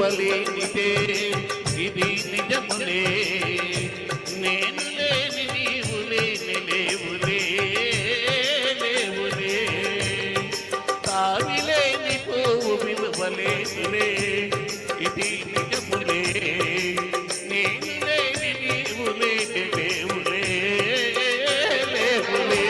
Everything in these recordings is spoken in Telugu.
విలువలేనిదే ఇది నిజములే నేను లేని నీవు లేని లేవులే లేవులే తావిలేని పువ్వు విలువలేనులే ఇది నిజములే నేను లేని నీవు లేని లేవులే లేవులే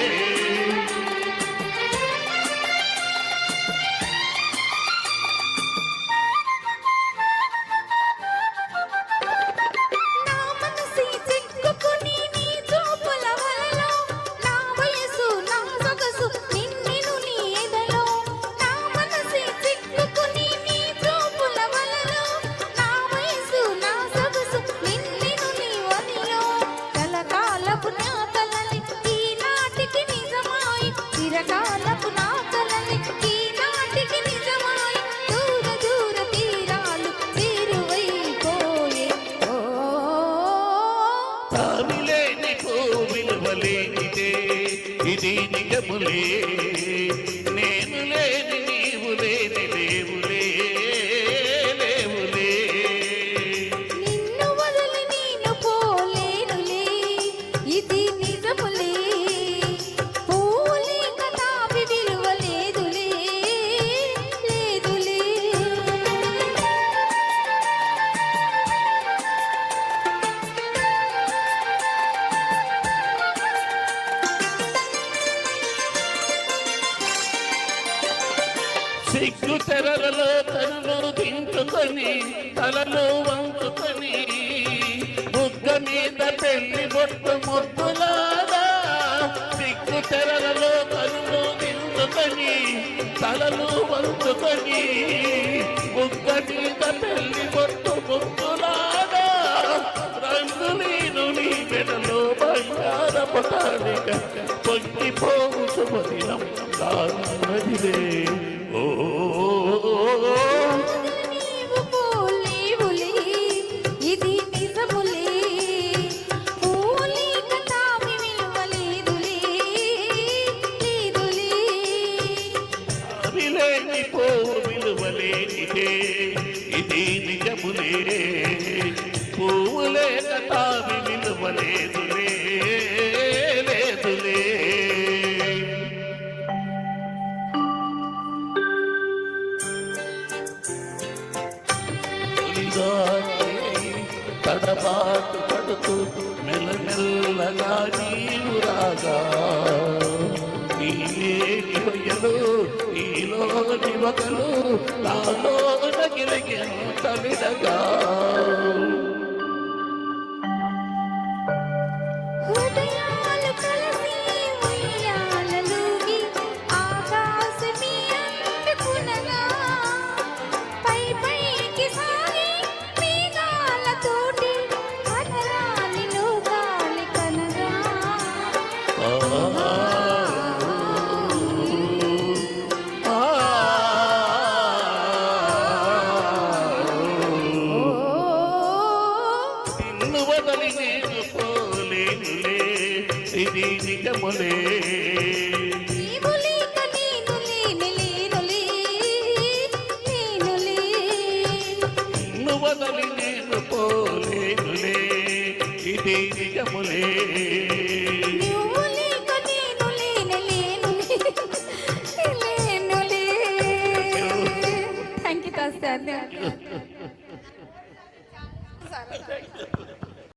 చిరకాలపు నా కలలి ఈనాటికి నిజమాయి దూర దూర తీరాలు చేరువైపోయే తావిలేని విలువలేనిదే ఇది నిజములే నేను లేని నీవు లేని లేవులే లేవులే నిన్ను వదిలి నేను పోలేనులే ఇది నిజములే సిగ్గు తెరలలో తనలు దించుకొని తలలు వంచుకొని బుగ్గ మీద పెళ్లి బొట్టు ముద్దులాగా సిగ్గు తెరలలో తనలు దించుకొని తలలు వంచుకొని బుగ్గ మీద పెళ్లి బొట్టు ముద్దులాగా రంగులీను నీ మెడలో బంగార పటాలిక పొంగిపోవు శుభదినం దానదిలే నీవు పోలేవులే ఇది నిజములే పూలేక తావి విలువలేదులే లేదులే అవిలేని పోవు విలువలేనిదే ఇది నిజములే పువ్వులేక తావి విలువలేదులే లేదులే తడబాటు పడుతూ మెల్లమెల్లగా నీవు రాగా నీలేని హొయ్యలు నీలోని వగలు నాలో నగిలిగెంత విడగా హృదయాలు కలిసి ఉయ్యాలలూగి ఆకాశమే అందుకునగా పై పైకి సాగి మేఘాలతోటి కనరాని లోకాలి కనగా నిన్ను వదలి నేను పోలేనులే ఇది నిజములే నీవు లేక నేను లేనులే లేనులే నిన్ను వదలి నేను పోలేనులే ఇది నిజములే నువ్వు లేక నేను లేనులే థ్యాంక్ యూ తాస్తా